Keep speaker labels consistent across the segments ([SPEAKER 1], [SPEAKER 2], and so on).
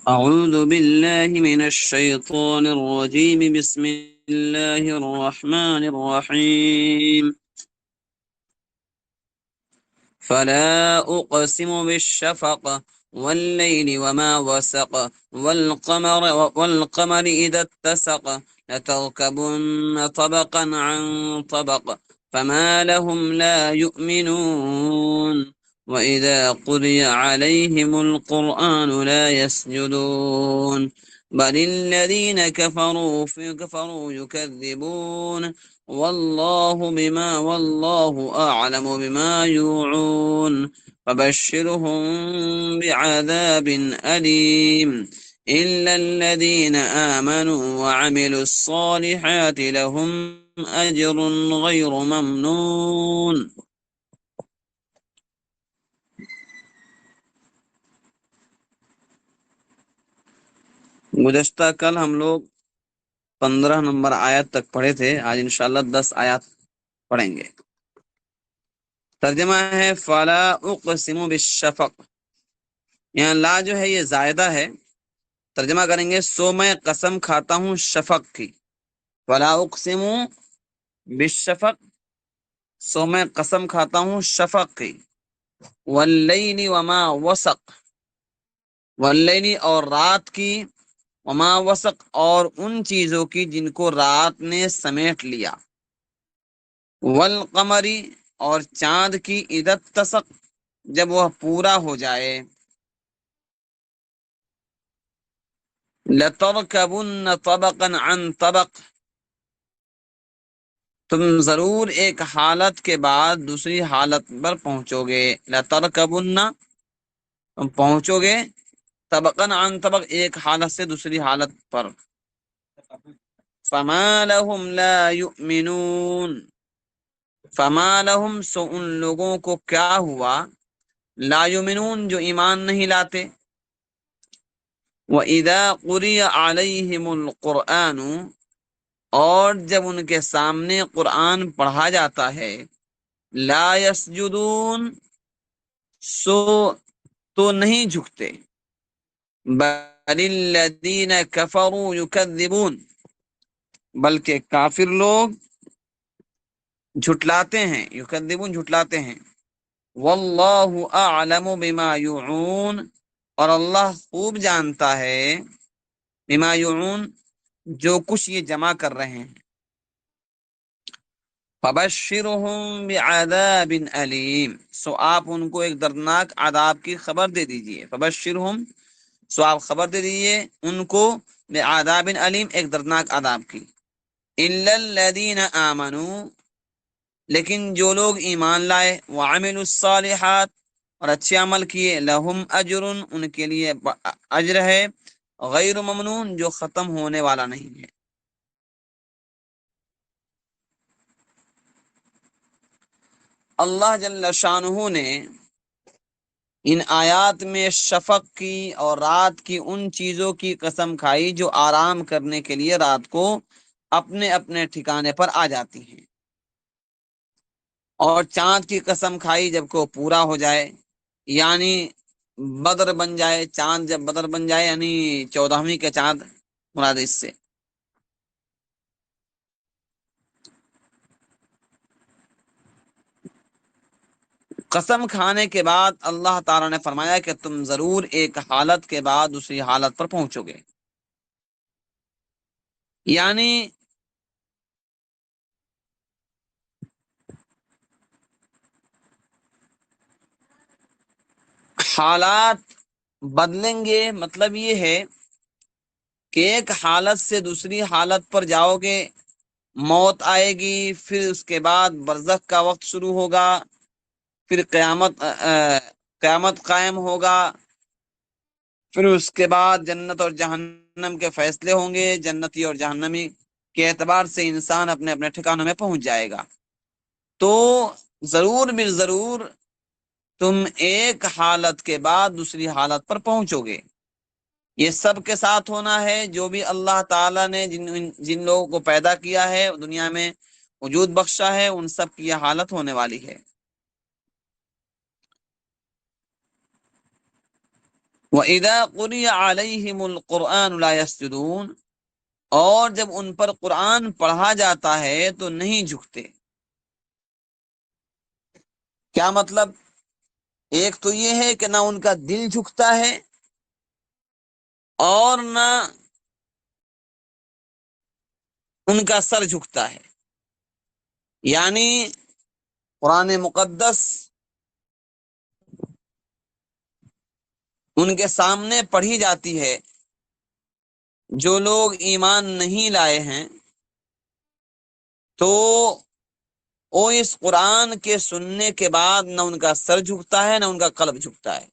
[SPEAKER 1] أعوذ بالله من الشيطان الرجيم بسم الله الرحمن الرحيم فلا أقسم بالشفق والليل وما وسق والقمر إذا اتسق لتركبن طبقا عن طبق فما لهم لا يؤمنون وإذا قرئ عليهم القرآن لا يسجدون بل الذين كفروا يكذبون والله أعلم بما يوعون فبشرهم بعذاب أليم إلا الذين آمنوا وعملوا الصالحات لهم أجر غير ممنون. گزشتہ کل ہم لوگ 15 نمبر آیت تک پڑھے تھے. آج انشاءاللہ 10 آیات پڑھیں گے. ترجمہ ہے فلا اقسم بالشفق. یہاں لا جو ہے یہ زائدہ ہے. ترجمہ کریں گے سو میں قسم کھاتا ہوں شفق کی. فلا اقسم بالشفق، سو میں قسم کھاتا ہوں شفق کی. واللیل وما وسق، واللیل اور رات کی، وما وسق اور ان چیزوں کی جن کو رات نے سمیٹ لیا. والقمری اور چاند کی، اذا اتسق جب وہ پورا ہو جائے. لترکبن طبقا عن طبق، تم ضرور ایک حالت کے بعد دوسری حالت پر پہنچو گے. لترکبن تم پہنچو گے، طبقا عن طبق ایک حالت سے دوسری حالت پر. فما لهم لا يؤمنون، فما لهم سو ان لوگوں کو کیا ہوا، لا یؤمنون جو ایمان نہیں لاتے. وَإِذَا قُرِئَ عَلَيْهِمُ الْقُرْآنُ اور جب ان کے سامنے قرآن پڑھا جاتا ہے، لا يسجدون سو تو نہیں جھکتے. بل الذین کفروا یکذبون بلکہ کافر لوگ جھٹلاتے ہیں. یکذبون جھٹلاتے ہیں. واللہ اعلم بما یوعون اور اللہ خوب جانتا ہے بما یوعون جو کچھ یہ جمع کر رہے ہیں. فبشرهم بعذاب علیم سو آپ ان کو ایک دردناک عذاب کی خبر دے دیجئے. فبشرهم سو آپ خبر دے دیجئے ان کو بعذاب علیم ایک دردناک عذاب کی. الا الذین آمنوا لیکن جو لوگ ایمان لائے، وعملوا الصالحات اور اچھے عمل کیے، لہم اجر ان کے لیے اجر ہے، غیر ممنون جو ختم ہونے والا نہیں ہے. اللہ جل شانہ نے ان آیات میں شفق کی اور رات کی ان چیزوں کی قسم کھائی جو آرام کرنے کے لیے رات کو اپنے اپنے ٹھکانے پر آ جاتی ہیں، اور چاند کی قسم کھائی جب کو پورا ہو جائے، یعنی بدر بن جائے. چاند جب بدر بن جائے یعنی 14ویں کے چاند مراد اس سے. قسم کھانے کے بعد اللہ تعالیٰ نے فرمایا کہ تم ضرور ایک حالت کے بعد دوسری حالت پر پہنچو گے. یعنی حالات بدلیں گے. مطلب یہ ہے کہ ایک حالت سے دوسری حالت پر جاؤ گے، موت آئے گی، پھر اس کے بعد برزخ کا وقت شروع ہوگا، پھر قیامت قائم ہوگا، پھر اس کے بعد جنت اور جہنم کے فیصلے ہوں گے. جنتی اور جہنمی کے اعتبار سے انسان اپنے اپنے ٹھکانوں میں پہنچ جائے گا. تو ضرور بالضرور تم ایک حالت کے بعد دوسری حالت پر پہنچو گے. یہ سب کے ساتھ ہونا ہے. جو بھی اللہ تعالیٰ نے جن لوگوں کو پیدا کیا ہے، دنیا میں وجود بخشا ہے، ان سب کی یہ حالت ہونے والی ہے. وَإِذَا قُرِئَ عَلَيْهِمُ الْقُرْآنُ لَا يَسْجُدُونَ، اور جب ان پر قرآن پڑھا جاتا ہے تو نہیں جھکتے۔ کیا مطلب؟ ایک تو یہ ہے کہ نہ ان کا دل جھکتا ہے اور نہ ان کا سر جھکتا ہے، یعنی قرآن مقدس ان کے سامنے پڑھی جاتی ہے، جو لوگ ایمان نہیں لائے ہیں تو وہ اس قرآن کے سننے کے بعد نہ ان کا سر جھکتا ہے نہ ان کا قلب جھکتا ہے۔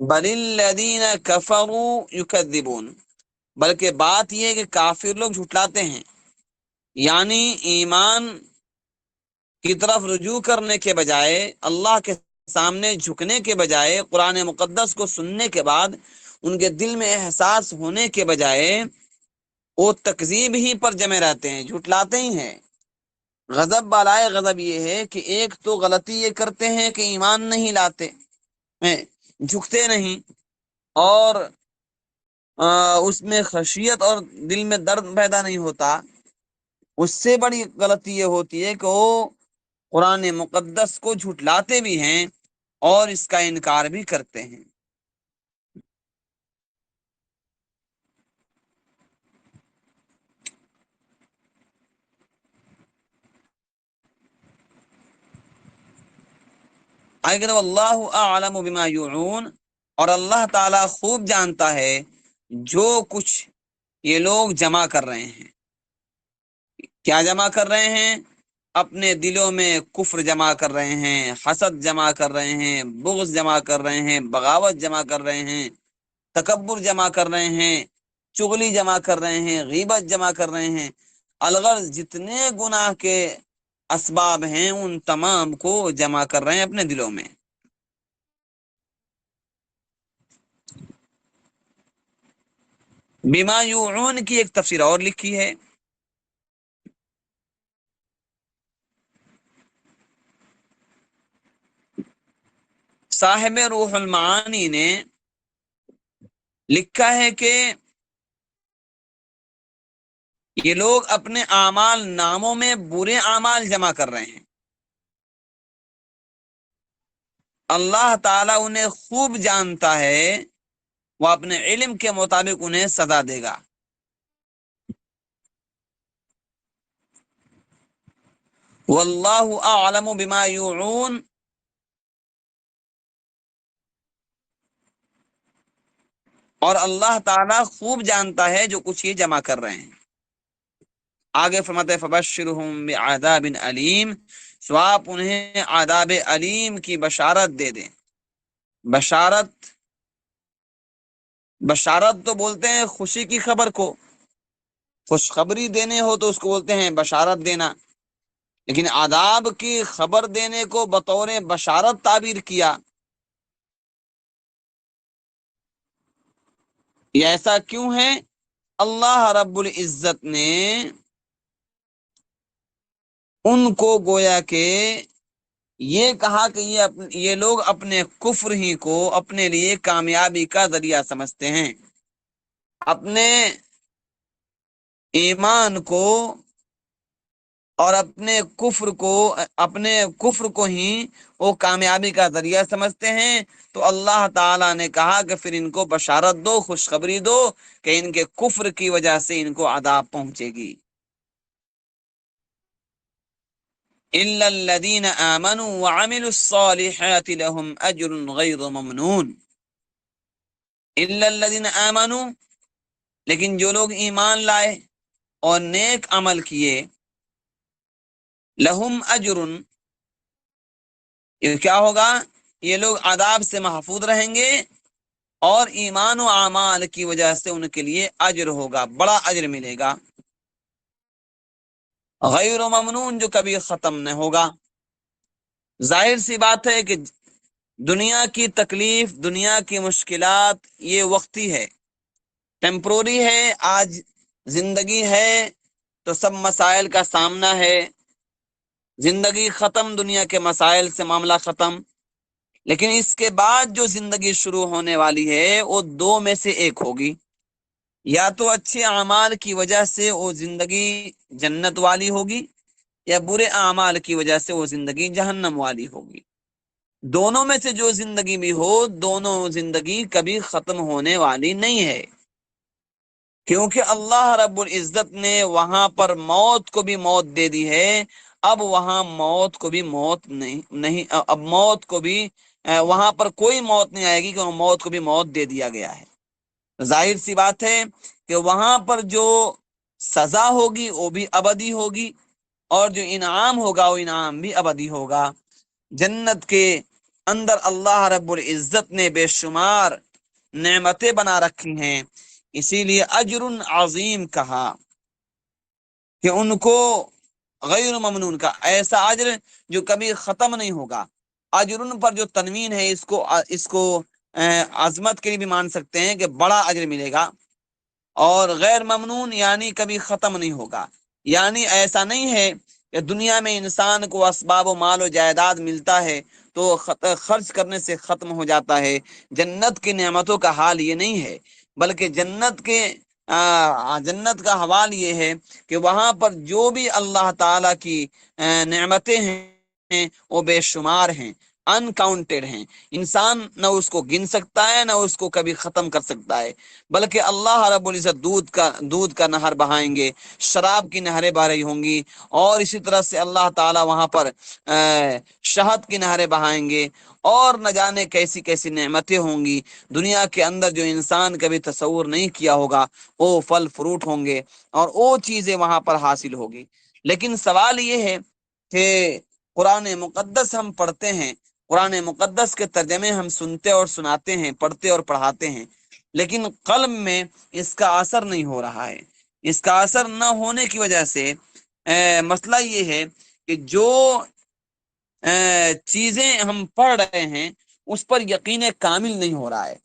[SPEAKER 1] بل الذین کفروا یکذبون، بلکہ بات یہ ہے کہ کافر لوگ جھٹلاتے ہیں، یعنی ایمان کی طرف رجوع کرنے کے بجائے، اللہ کے سامنے جھکنے کے بجائے، قرآن مقدس کو سننے کے بعد ان کے دل میں احساس ہونے کے بجائے وہ تکذیب ہی پر جمے رہتے ہیں، جھٹلاتے ہی ہیں۔ غضب بالائے غضب یہ ہے کہ ایک تو غلطی یہ کرتے ہیں کہ ایمان نہیں لاتے ہیں، جھکتے نہیں، اور اس میں خشیت اور دل میں درد پیدا نہیں ہوتا۔ اس سے بڑی غلطی یہ ہوتی ہے کہ وہ قرآن مقدس کو جھٹلاتے بھی ہیں اور اس کا انکار بھی کرتے ہیں۔ اگر واللہ اعلم بما یوعون، اور اللہ تعالی خوب جانتا ہے جو کچھ یہ لوگ جمع کر رہے ہیں۔ کیا جمع کر رہے ہیں؟ اپنے دلوں میں کفر جمع کر رہے ہیں، حسد جمع کر رہے ہیں، بغض جمع کر رہے ہیں، بغاوت جمع کر رہے ہیں، تکبر جمع کر رہے ہیں، چغلی جمع کر رہے ہیں، غیبت جمع کر رہے ہیں، الغرض جتنے گناہ کے اسباب ہیں ان تمام کو جمع کر رہے ہیں اپنے دلوں میں۔ بما یوعون کی ایک تفسیر اور لکھی ہے، صاحب روح المعانی نے لکھا ہے کہ یہ لوگ اپنے اعمال ناموں میں برے اعمال جمع کر رہے ہیں، اللہ تعالیٰ انہیں خوب جانتا ہے، وہ اپنے علم کے مطابق انہیں سزا دے گا۔ واللہ اعلم بما یوعون، اور اللہ تعالیٰ خوب جانتا ہے جو کچھ یہ جمع کر رہے ہیں۔ آگے فرماتے فبشرہم بعذاب علیم، سو آپ انہیں عذاب علیم کی بشارت دے دیں۔ بشارت تو بولتے ہیں خوشی کی خبر کو، خوشخبری دینے ہو تو اس کو بولتے ہیں بشارت دینا، لیکن عذاب کی خبر دینے کو بطور بشارت تعبیر کیا، یہ ایسا کیوں ہے؟ اللہ رب العزت نے ان کو گویا کہ یہ کہا کہ یہ لوگ اپنے کفر ہی کو اپنے لیے کامیابی کا ذریعہ سمجھتے ہیں، اپنے ایمان کو اور اپنے کفر کو ہی وہ کامیابی کا ذریعہ سمجھتے ہیں۔ تو اللہ تعالیٰ نے کہا کہ پھر ان کو بشارت دو، خوشخبری دو کہ ان کے کفر کی وجہ سے ان کو عذاب پہنچے گی۔ الا الذين آمنوا وعملوا الصالحات لهم اجر غیر ممنون، الا الذين آمنوا، لیکن جو لوگ ایمان لائے اور نیک عمل کیے، لہم اجر، یہ کیا ہوگا؟ یہ لوگ عذاب سے محفوظ رہیں گے اور ایمان و اعمال کی وجہ سے ان کے لیے اجر ہوگا، بڑا اجر ملے گا، غیر ممنون، جو کبھی ختم نہ ہوگا۔ ظاہر سی بات ہے کہ دنیا کی تکلیف، دنیا کی مشکلات یہ وقتی ہے، ٹیمپروری ہے۔ آج زندگی ہے تو سب مسائل کا سامنا ہے، زندگی ختم، دنیا کے مسائل سے معاملہ ختم. لیکن اس کے بعد جو زندگی شروع ہونے والی ہے وہ دو میں سے ایک ہوگی. یا تو اچھے اعمال کی وجہ سے وہ زندگی جنت والی ہوگی، یا برے اعمال کی وجہ سے وہ زندگی جہنم والی ہوگی. دونوں میں سے جو زندگی بھی ہو، دونوں زندگی کبھی ختم ہونے والی نہیں ہے، کیونکہ اللہ رب العزت نے وہاں پر موت کو بھی موت دے دی ہے. اب وہاں موت کو بھی موت نہیں اب موت کو بھی وہاں پر کوئی موت نہیں آئے گی، کیونکہ موت کو بھی موت دے دیا گیا ہے. ظاہر سی بات ہے کہ وہاں پر جو سزا ہوگی وہ بھی ابدی ہوگی، اور جو انعام ہوگا وہ انعام بھی ابدی ہوگا. جنت کے اندر اللہ رب العزت نے بے شمار نعمتیں بنا رکھی ہیں، اسی لیے اجر عظیم کہا کہ ان کو غیر ممنون کا ایسا اجر جو کبھی ختم نہیں ہوگا. اجر پر جو تنوین ہے اس کو عظمت کے لیے بھی مان سکتے ہیں کہ بڑا اجر ملے گا، اور غیر ممنون یعنی کبھی ختم نہیں ہوگا. یعنی ایسا نہیں ہے کہ دنیا میں انسان کو اسباب و مال و جائیداد ملتا ہے تو خرچ کرنے سے ختم ہو جاتا ہے. جنت کی نعمتوں کا حال یہ نہیں ہے، بلکہ جنت کا حوال یہ ہے کہ وہاں پر جو بھی اللہ تعالی کی نعمتیں ہیں وہ بے شمار ہیں، انکاؤنٹڈ ہیں. انسان نہ اس کو گن سکتا ہے، نہ اس کو کبھی ختم کر سکتا ہے. بلکہ اللہ رب العزت دودھ کا نہر بہائیں گے، شراب کی نہریں بہ رہی ہوں گی، اور اسی طرح سے اللہ تعالی وہاں پر شہد کی نہریں بہائیں گے، اور نہ جانے کیسی کیسی نعمتیں ہوں گی دنیا کے اندر جو انسان کبھی تصور نہیں کیا ہوگا. وہ پھل فروٹ ہوں گے اور وہ چیزیں وہاں پر حاصل ہوگی. لیکن سوال یہ ہے کہ قرآن مقدس ہم پڑھتے ہیں، قرآن مقدس کے ترجمے ہم سنتے اور سناتے ہیں، پڑھتے اور پڑھاتے ہیں، لیکن قلب میں اس کا اثر نہیں ہو رہا ہے. اس کا اثر نہ ہونے کی وجہ سے مسئلہ یہ ہے کہ جو چیزیں ہم پڑھ رہے ہیں اس پر یقین کامل نہیں ہو رہا ہے.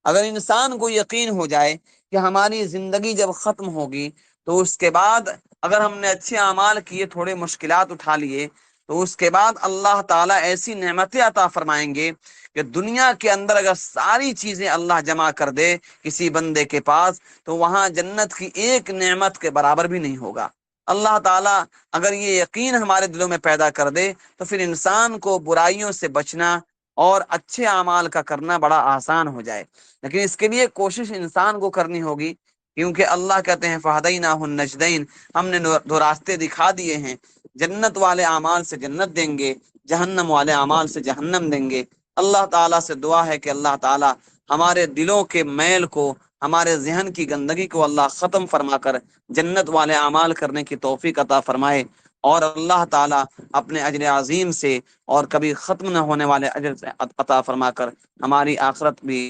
[SPEAKER 1] اگر انسان کو یقین ہو جائے کہ ہماری زندگی جب ختم ہوگی تو اس کے بعد اگر ہم نے اچھے اعمال کیے، تھوڑے مشکلات اٹھا لیے، تو اس کے بعد اللہ تعالیٰ ایسی نعمتیں عطا فرمائیں گے کہ دنیا کے اندر اگر ساری چیزیں اللہ جمع کر دے کسی بندے کے پاس تو وہاں جنت کی ایک نعمت کے برابر بھی نہیں ہوگا. اللہ تعالیٰ اگر یہ یقین ہمارے دلوں میں پیدا کر دے تو پھر انسان کو برائیوں سے بچنا اور اچھے اعمال کا کرنا بڑا آسان ہو جائے. لیکن اس کے لیے کوشش انسان کو کرنی ہوگی، کیونکہ اللہ کہتے ہیں فہدیناہ النجدین، ہم نے دو راستے دکھا دیے ہیں. جنت والے اعمال سے جنت دیں گے، جہنم والے اعمال سے جہنم دیں گے. اللہ تعالیٰ سے دعا ہے کہ اللہ تعالیٰ ہمارے دلوں کے میل کو، ہمارے ذہن کی گندگی کو اللہ ختم فرما کر جنت والے اعمال کرنے کی توفیق عطا فرمائے، اور اللہ تعالیٰ اپنے اجر عظیم سے اور کبھی ختم نہ ہونے والے اجر سے عطا فرما کر ہماری آخرت بھی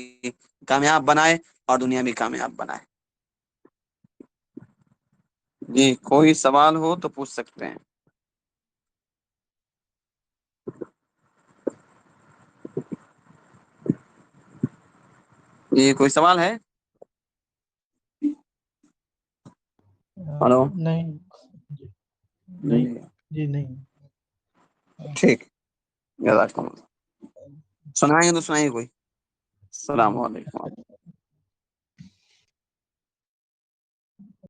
[SPEAKER 1] کامیاب بنائے اور دنیا بھی کامیاب بنائے. جی کوئی سوال ہو تو پوچھ سکتے ہیں. جی کوئی سوال ہے؟ ہلو.
[SPEAKER 2] نہیں نہیں جی نہیں.
[SPEAKER 1] ٹھیک، جزاک اللہ. سنائیں گے تو سنائیے کوئی. السلام علیکم.